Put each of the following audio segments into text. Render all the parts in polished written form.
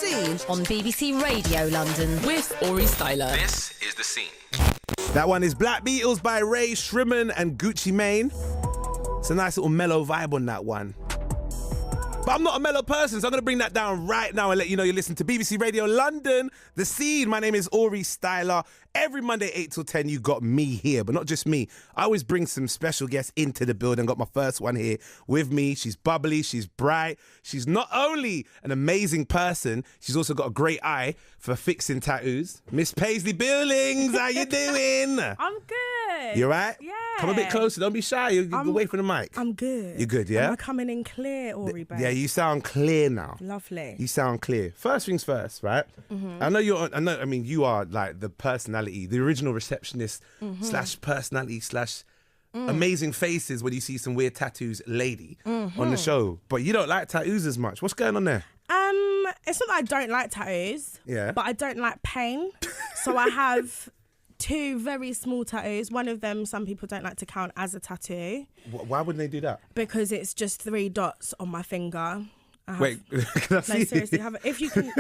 Scene on BBC Radio London with Aurie Styla. This is The Scene. That one is Black Beatles by Ray Shrimon and Gucci Mane. It's a nice little mellow vibe on that one. But I'm not a mellow person, so I'm going to bring that down right now and let you know you're listening to BBC Radio London, The Scene. My name is Aurie Styla. Every Monday, 8 till 10, you got me here, but not just me. I always bring some special guests into the building. Got my first one here with me. She's bubbly, she's bright. She's not only an amazing person, she's also got a great eye for fixing tattoos. Miss Paisley Billings, how you doing? I'm good. You all right? Yeah. Come a bit closer, don't be shy. You're away from the mic. I'm good. You're good, yeah? I'm coming in clear, Aurie, babe. Yeah, you sound clear now. Lovely. You sound clear. First things first, right? Mm-hmm. I mean, you are like the personality, the original receptionist slash personality slash amazing faces when you see some weird tattoos lady on the show. But you don't like tattoos as much. What's going on there? It's not that I don't like tattoos. Yeah. But I don't like pain. So I have 2 very small tattoos. One of them, some people don't like to count as a tattoo. Why wouldn't they do that? Because it's just 3 dots on my finger. Wait, can I see? No, seriously, if you can,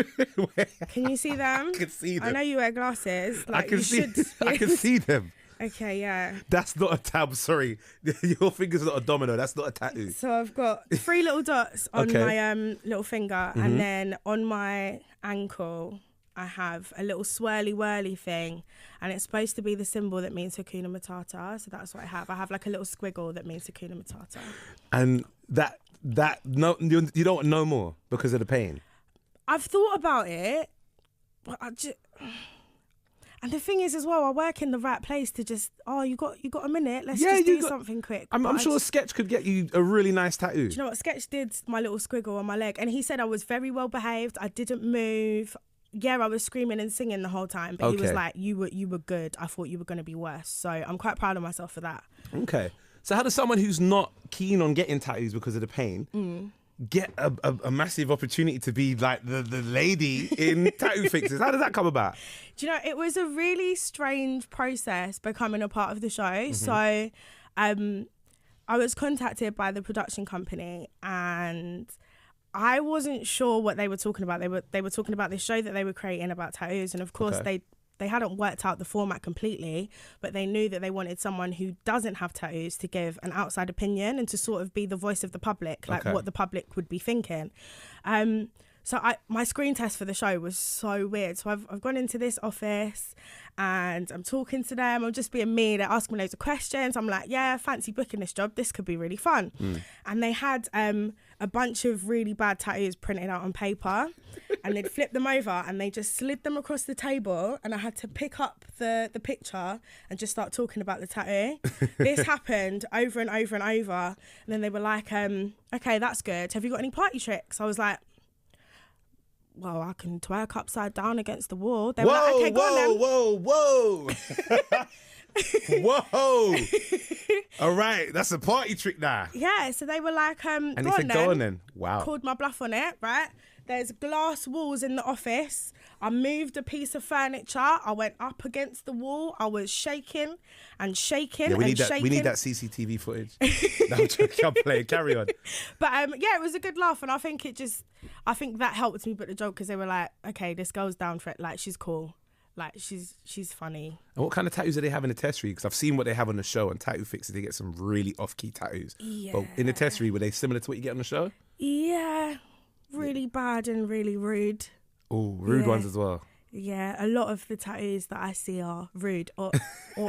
can you see them? I can see them. I know you wear glasses. Like, I can see them. Okay, yeah. That's not a tab. Sorry, your finger's not a domino. That's not a tattoo. So I've got 3 little dots on my little finger, and then on my ankle I have a little swirly whirly thing, and it's supposed to be the symbol that means Hakuna Matata. So that's what I have. I have like a little squiggle that means Hakuna Matata. And that no, you don't want no more because of the pain. I've thought about it, but and the thing is as well, I work in the right place to just, you got a minute, let's just do something quick. I'm sure Sketch could get you a really nice tattoo. Do you know what? Sketch did my little squiggle on my leg, and he said I was very well behaved. I didn't move. Yeah, I was screaming and singing the whole time, but he was like, you were good. I thought you were going to be worse. So I'm quite proud of myself for that. Okay. So how does someone who's not keen on getting tattoos because of the pain get a massive opportunity to be like the lady in tattoo fixes? How does that come about? Do you know, it was a really strange process becoming a part of the show. So I was contacted by the production company, and I wasn't sure what they were talking about. They were talking about this show that they were creating about tattoos, and of course they hadn't worked out the format completely, but they knew that they wanted someone who doesn't have tattoos to give an outside opinion and to sort of be the voice of the public, like what the public would be thinking. So my screen test for the show was so weird. So I've gone into this office and I'm talking to them. I'm just being me. They're asking me loads of questions. I'm like, yeah, fancy booking this job. This could be really fun. And they had a bunch of really bad tattoos printed out on paper, and they'd flip them over and they just slid them across the table, and I had to pick up the picture and just start talking about the tattoo. This happened over and over and over. And then they were like, okay, that's good. Have you got any party tricks? I was like, well, I can twerk upside down against the wall. They were like, okay, go on then. Whoa. All right, that's a party trick now. Yeah, so they were like, and he said, go on then. Wow. Called my bluff on it, right? There's glass walls in the office. I moved a piece of furniture. I went up against the wall. I was shaking and shaking we and shaking. We need that CCTV footage. No, I'm joking. I'm playing. Carry on. But yeah, it was a good laugh, and I think that helped me book the job, because they were like, okay, this girl's down for it. Like, she's cool. Like, she's funny. And what kind of tattoos do they have in the test read? Because I've seen what they have on the show, and Tattoo Fixes, they get some really off-key tattoos. Yeah. But in the test read, were they similar to what you get on the show? Yeah. Really bad and really rude. Oh, rude ones as well. Yeah, a lot of the tattoos that I see are rude or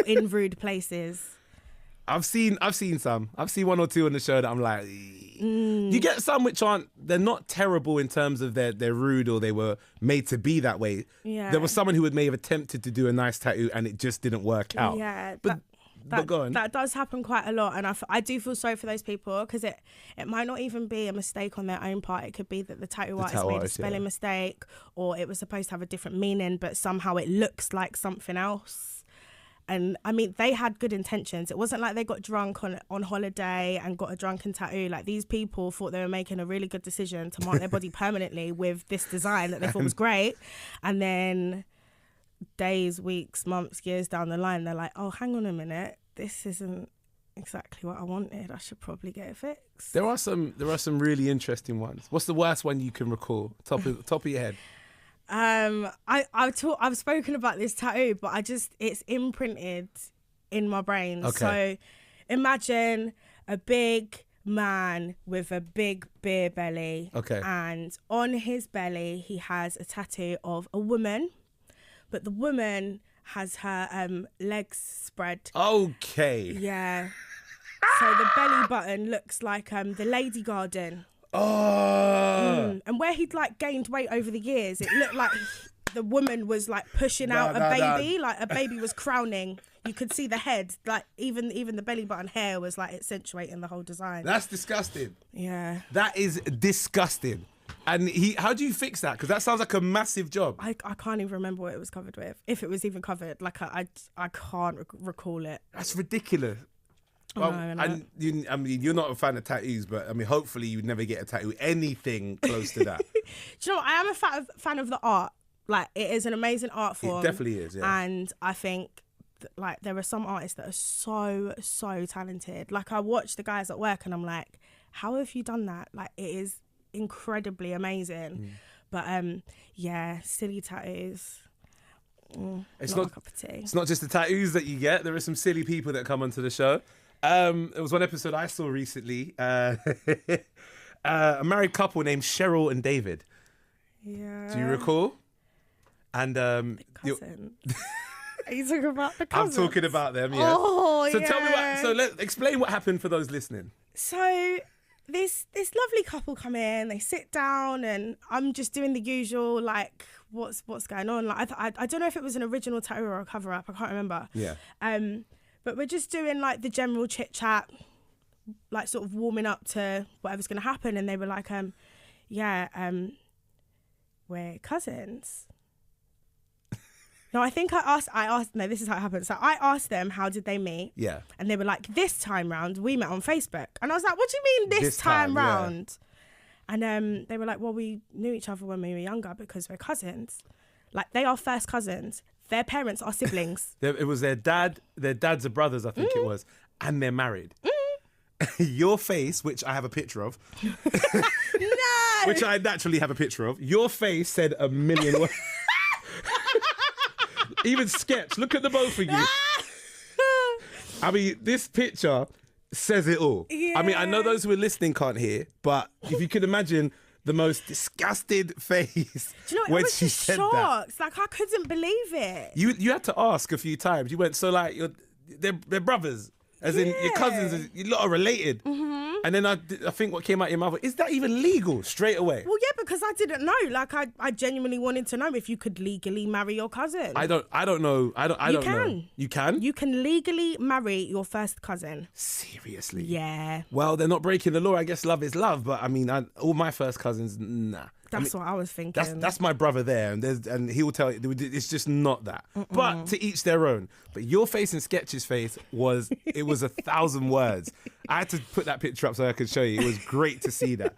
in rude places. I've seen some. I've seen 1 or 2 on the show that I'm like, you get some which they're not terrible in terms of they're rude or they were made to be that way. Yeah. There was someone who may have attempted to do a nice tattoo and it just didn't work out. Yeah, but go on. That does happen quite a lot, and I do feel sorry for those people, because it might not even be a mistake on their own part. It could be that the tattoo artist made a spelling mistake, or it was supposed to have a different meaning, but somehow it looks like something else. And I mean, they had good intentions. It wasn't like they got drunk on holiday and got a drunken tattoo. Like, these people thought they were making a really good decision to mark their body permanently with this design that they thought was great, and then days, weeks, months, years down the line, they're like, oh, hang on a minute, this isn't exactly what I wanted. I should probably get it fixed. There are some really interesting ones. What's the worst one you can recall? Top of your head. I've spoken about this tattoo, but it's imprinted in my brain. Okay. So imagine a big man with a big beer belly. Okay. And on his belly, he has a tattoo of a woman, but the woman has her legs spread. Okay. Yeah. So the belly button looks like the Lady Garden. Oh. And where he'd like gained weight over the years, it looked like the woman was like pushing out a baby, like a baby was crowning. You could see the head, like even the belly button hair was like accentuating the whole design. That's disgusting. Yeah. That is disgusting. And how do you fix that? Because that sounds like a massive job. I can't even remember what it was covered with, if it was even covered. Like I can't recall it. That's ridiculous. Well, I mean, you're not a fan of tattoos, but I mean, hopefully you never get a tattoo anything close to that. Do you know what? I am a fan of the art. Like, it is an amazing art form. It definitely is, yeah. And I think, like, there are some artists that are so talented. Like, I watch the guys at work and I'm like, how have you done that? Like, it is incredibly amazing. But, yeah, silly tattoos. It's not a cup of tea. It's not just the tattoos that you get. There are some silly people that come onto the show. There was one episode I saw recently. A married couple named Cheryl and David. Yeah. Do you recall? And cousin. Are you talking about the cousin? I'm talking about them. Yes. Oh, so yeah. tell me let's explain what happened for those listening. So this lovely couple come in, they sit down, and I'm just doing the usual, like, what's going on? Like, I don't know if it was an original tattoo or a cover up. I can't remember. Yeah. But we're just doing like the general chit chat, like sort of warming up to whatever's going to happen. And they were like, we're cousins. No, I think I asked, no, this is how it happened. So I asked them, how did they meet? Yeah. And they were like, this time round, we met on Facebook. And I was like, what do you mean this time round? Yeah. And they were like, well, we knew each other when we were younger because we're cousins. Like, they are first cousins. Their parents are siblings. It was their dads are brothers, I think it was. And they're married. Your face, which I have a picture of. No! Which I naturally have a picture of. Your face said a million words. Even Sketch, look at the both of you. I mean, this picture says it all. Yeah. I mean, I know those who are listening can't hear, but if you could imagine the most disgusted face Do you know, when I was she just said shocked. that. Like, I couldn't believe it. You had to ask a few times. You went, so like, they're brothers. As in, your cousins, you lot are related. And then I think what came out your mouth, is that even legal straight away? Well, yeah, because I didn't know. Like, I genuinely wanted to know if you could legally marry your cousin. I don't know. I don't know. You can? You can legally marry your first cousin. Seriously? Yeah. Well, they're not breaking the law. I guess love is love. But I mean, all my first cousins, nah. That's what I was thinking. That's my brother there, and he will tell you it's just not that. But to each their own. But your face and Sketch's face was 1,000 words. I had to put that picture up so I could show you. It was great to see that.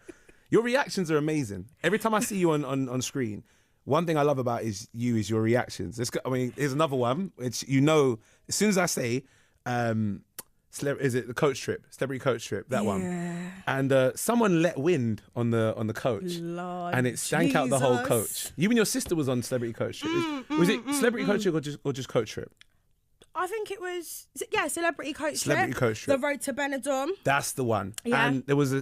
Your reactions are amazing. Every time I see you on screen, one thing I love about is your reactions. Here's another one, which as soon as I say. Is it the coach trip? Celebrity coach trip, that one. And someone let wind on the coach. Lord and it stank out the whole Jesus. coach. You and your sister was on Celebrity Coach Trip. Was it Celebrity Coach Trip or just Coach Trip? I think it was, Celebrity Coach Celebrity Trip. Coach Trip. The Road to Benidorm. That's the one. Yeah. And there was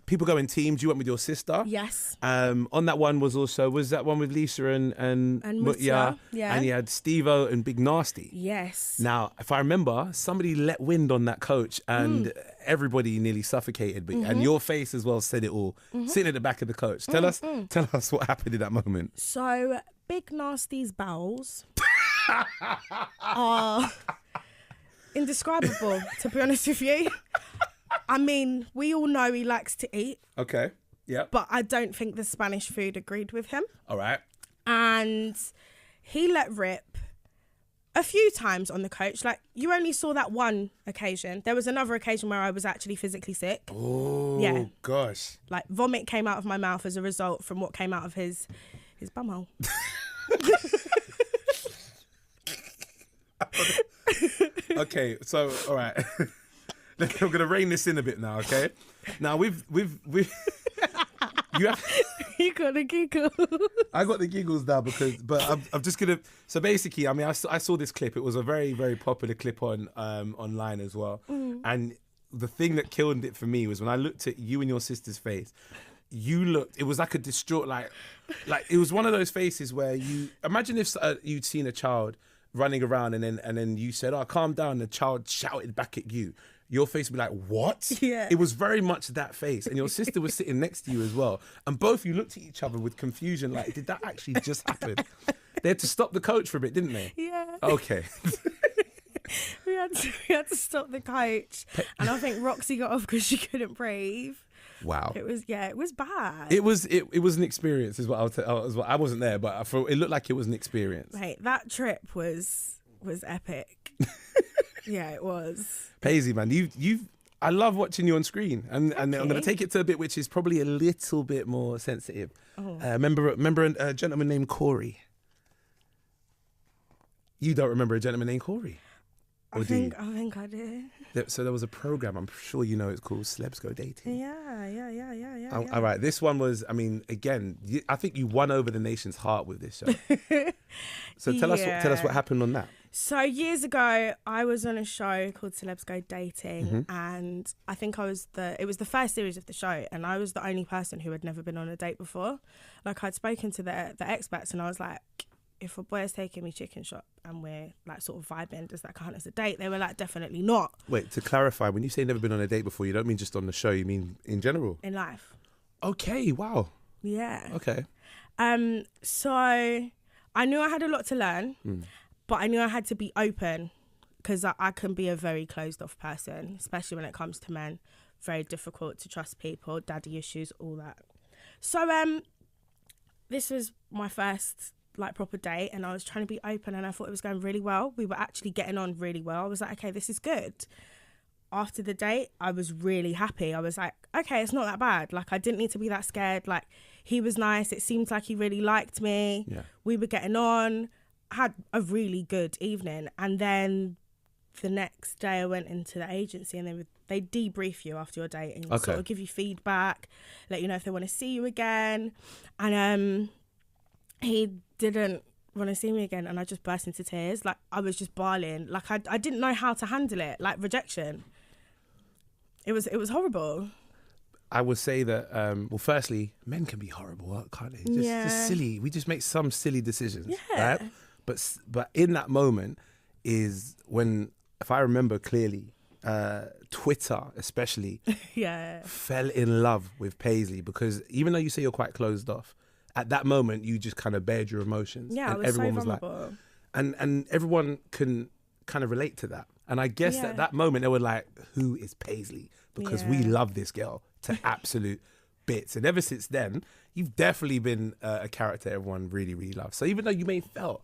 people go in teams. You went with your sister. Yes. On that one was that one with Lisa and Mutya. Yeah. And you had Steve-O and Big Nasty. Yes. Now, if I remember, somebody let wind on that coach and everybody nearly suffocated. And your face as well said it all. Sitting at the back of the coach. Tell us what happened in that moment. So, Big Nasty's bowels are indescribable, to be honest with you. I mean, we all know he likes to eat. Okay. Yeah. But I don't think the Spanish food agreed with him. All right. And he let rip a few times on the coach. Like, you only saw that one occasion. There was another occasion where I was actually physically sick. Oh, yeah. Gosh. Like, vomit came out of my mouth as a result from what came out of his bumhole. Okay, so all right, I'm gonna rein this in a bit now. Okay, now we've you have You got the giggle. I got the giggles now but I'm just gonna. So basically, I mean, I saw this clip. It was a very, very popular clip on online as well. And the thing that killed it for me was when I looked at you and your sister's face. You looked. It was like a distraught, like it was one of those faces where you imagine if you'd seen a child running around and then you said, "Oh, calm down," and the child shouted back at you. Your face would be like, "What?" Yeah. It was very much that face. And your sister was sitting next to you as well. And both you looked at each other with confusion, like, did that actually just happen? They had to stop the coach for a bit, didn't they? Yeah. Okay. We had to stop the coach. And I think Roxy got off because she couldn't breathe. Wow. It was bad. It was an experience, is what I wasn't there, but it looked like it was an experience. Mate, that trip was epic. Yeah, it was. Paisley, man, I love watching you on screen, and I'm going to take it to a bit which is probably a little bit more sensitive. Oh. Remember a gentleman named Corey? You don't remember a gentleman named Corey? I think I did. So there was a program, I'm sure you know, it's called Celebs Go Dating. Yeah. All right, this one was, I mean, again, I think you won over the nation's heart with this show. So tell us what happened on that. So years ago, I was on a show called Celebs Go Dating, and I think it was the first series of the show, and I was the only person who had never been on a date before. Like, I'd spoken to the experts, and I was like, if a boy is taking me chicken shop and we're like sort of vibing, does that count as a date? They were like, definitely not. Wait, to clarify, when you say never been on a date before, you don't mean just on the show, you mean in general? In life. Okay, wow. Yeah. Okay. So I knew I had a lot to learn, but I knew I had to be open because I can be a very closed off person, especially when it comes to men. Very difficult to trust people, daddy issues, all that. So this was my first like proper date, and I was trying to be open, and I thought it was going really well. We were actually getting on really well. I was like, okay, this is good. After the date, I was really happy. I was like, okay, it's not that bad. Like, I didn't need to be that scared. Like, he was nice. It seemed like he really liked me. Yeah. We were getting on. I had a really good evening. And then the next day I went into the agency, and they debrief you after your date and sort of give you feedback, let you know if they want to see you again. And he didn't want to see me again, and I just burst into tears. Like, I was just bawling. Like, I didn't know how to handle it. Like, rejection. It was horrible. I would say that, well, firstly, men can be horrible, can't they? Just silly. We just make some silly decisions. Yeah. Right? But in that moment is when, if I remember clearly, Twitter especially fell in love with Paisley, because even though you say you're quite closed off, at that moment you just kind of bared your emotions. Yeah, and I was everyone so was vulnerable. like, and everyone can kind of relate to that. And I guess at that moment they were like, who is Paisley? Because we love this girl to absolute bits. And ever since then, you've definitely been a character everyone really, really loves. So even though you may have felt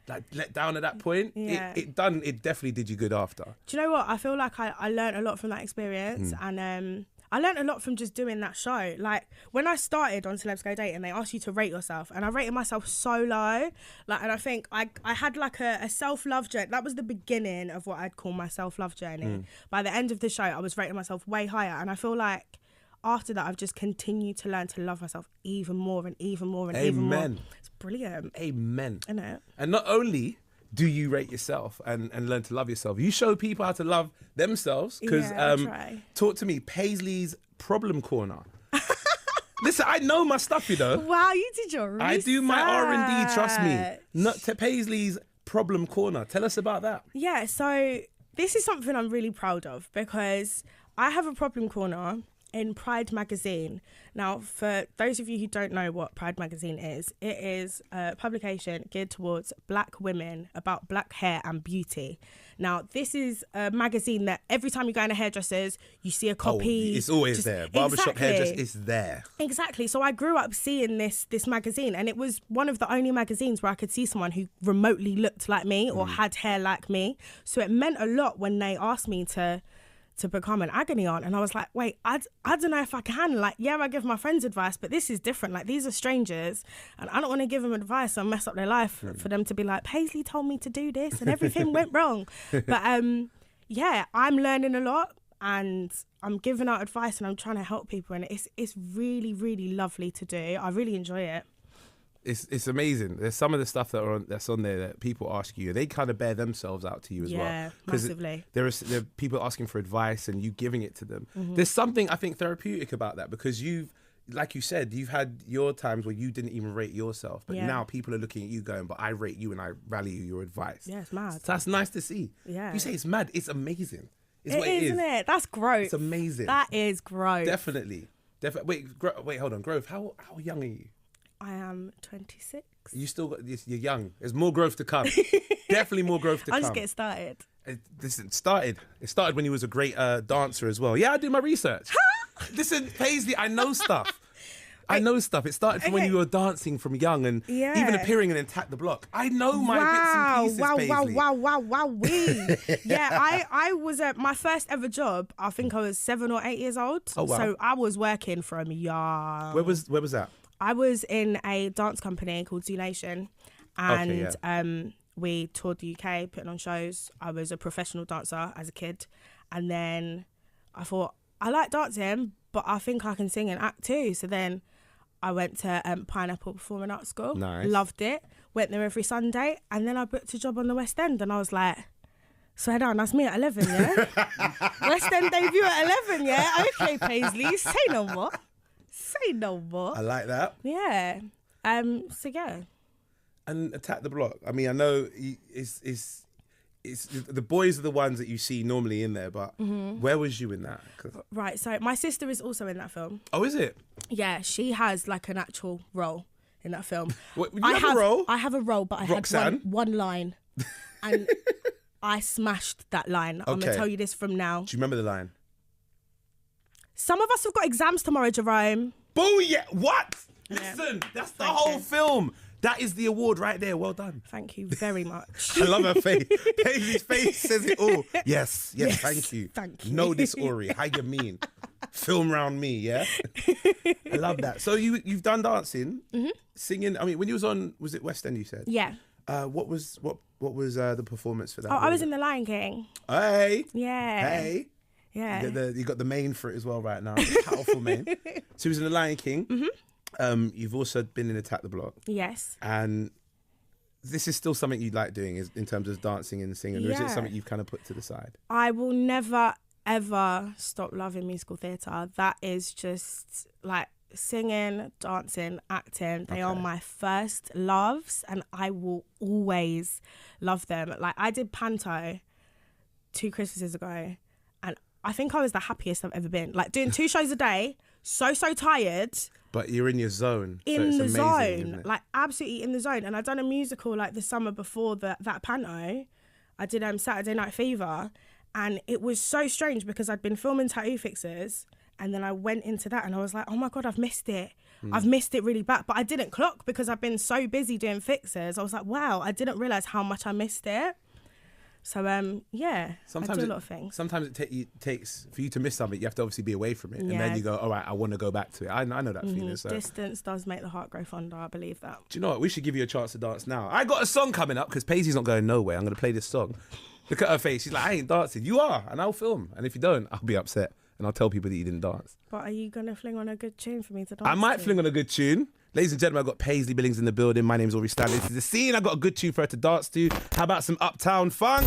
like let down at that point, it definitely did you good after. Do you know what? I feel like I learned a lot from that experience, and I learned a lot from just doing that show. Like, when I started on Celebs Go Dating, they asked you to rate yourself, and I rated myself so low. Like, and I think I had like a self-love journey. That was the beginning of what I'd call my self-love journey. By the end of the show, I was rating myself way higher, and I feel like after that, I've just continued to learn to love myself even more and even more and even more. It's brilliant. Amen. Isn't it? And not only do you rate yourself and learn to love yourself, you show people how to love themselves. Because talk to me, Paisley's Problem Corner. Listen, I know my stuff, you know. Wow, you did your research. I do my R&D, trust me. Not to Paisley's Problem Corner. Tell us about that. Yeah, so this is something I'm really proud of, because I have a problem corner in Pride magazine. Now, for those of you who don't know what Pride magazine is, it is a publication geared towards black women, about black hair and beauty. Now, this is a magazine that every time you go in a hairdresser's, you see a copy. It's always there. Barbershop hairdresser is there. Exactly. So I grew up seeing this magazine, and it was one of the only magazines where I could see someone who remotely looked like me or had hair like me. So it meant a lot when they asked me to become an agony aunt, and I was like, wait, I don't know if I can. Like, yeah, I give my friends advice, but this is different. Like, these are strangers, and I don't want to give them advice and mess up their life for them to be like, Paisley told me to do this and everything went wrong. But yeah, I'm learning a lot. and I'm giving out advice and I'm trying to help people, and it's really, really lovely to do. I really enjoy it. It's amazing. There's some of the stuff that's on there that people ask you, they kind of bear themselves out to you as well. Yeah, massively. There are people asking for advice and you giving it to them. There's something I think therapeutic about that, because like you said, you've had your times where you didn't even rate yourself, but now people are looking at you going, but I rate you and I value your advice. Yeah, it's mad. So that's nice to see. Yeah. You say it's mad. It's amazing. It's It what is, it is. isn't it? That's growth. It's amazing. That is growth. Definitely. Wait, hold on. Growth, how young are you? I am 26. You still got this. You're young. There's more growth to come. Definitely more growth to come. I'll just get started. It started when you was a great dancer as well. Yeah, I do my research. Listen, Paisley, I know stuff. It started from when you were dancing from young and even appearing in Attack the Block. I know my bits and pieces, Paisley. Wow. Yeah, I was at my first ever job. I think I was 7 or 8 years old. Oh, wow. So I was working from young. Where was that? I was in a dance company called Zoo Nation, and we toured the UK, putting on shows. I was a professional dancer as a kid, and then I thought, I like dancing, but I think I can sing and act too. So then I went to Pineapple Performing Arts School. Nice. Loved it. Went there every Sunday, and then I booked a job on the West End, and I was like, swear down, that's me at 11, yeah? West End debut at 11, yeah? Okay, Paisley, say no more. Say no more. I like that. Yeah. So yeah. And Attack the Block. I mean, I know it's the boys are the ones that you see normally in there, but where was you in that? Right. So my sister is also in that film. Oh, is it? Yeah, she has like an actual role in that film. What, you have a role? I have a role, but I Roxanne? had one line, and I smashed that line. I'm gonna tell you this from now. Do you remember the line? Some of us have got exams tomorrow, Jerome. Booyah! What? Yeah. Listen, that's the Thank whole you. film. That is the award right there. Well done. Thank you very much. I love her face. Paisley's face says it all. Yes, thank you. Thank you. Know this, Aurie. How you mean? Film round me, yeah? I love that. So you've done dancing, singing. I mean, when you was on, was it West End you said? Yeah. What was the performance for that? Oh, I was in The Lion King. Hey. Yeah. Hey. Yeah. You got the main for it as well right now. Powerful main. So he was in The Lion King. You've also been in Attack the Block. Yes. And this is still something you like doing in terms of dancing and singing, or is it something you've kind of put to the side? I will never, ever stop loving musical theatre. That is just like singing, dancing, acting. They are my first loves, and I will always love them. Like, I did Panto 2 Christmases ago, and I think I was the happiest I've ever been. Like, doing 2 shows a day, so tired. But you're in your zone. In so it's the amazing, isn't zone, it? like absolutely in the zone. And I done a musical like the summer before that Panto. I did Saturday Night Fever, and it was so strange because I'd been filming Tattoo Fixers, and then I went into that and I was like, oh my God, I've missed it. I've missed it really bad. But I didn't clock because I've been so busy doing Fixers. I was like, wow, I didn't realise how much I missed it. So, yeah, Sometimes I do a lot of things. Sometimes it takes, for you to miss something, you have to obviously be away from it. And Yeah. then you go, all right, I want to go back to it. I know that feeling. So. Distance does make the heart grow fonder, I believe that. Do you know what? We should give you a chance to dance now. I got a song coming up because Paisley's not going nowhere. I'm going to play this song. Look at her face. She's like, I ain't dancing. You are, and I'll film. And if you don't, I'll be upset. And I'll tell people that you didn't dance. But are you going to fling on a good tune for me to dance I might to? fling on a good tune. Ladies and gentlemen, I've got Paisley Billings in the building. My name's Aurie Styla. This is the scene. I've got a good tune for her to dance to. How about some Uptown Funk?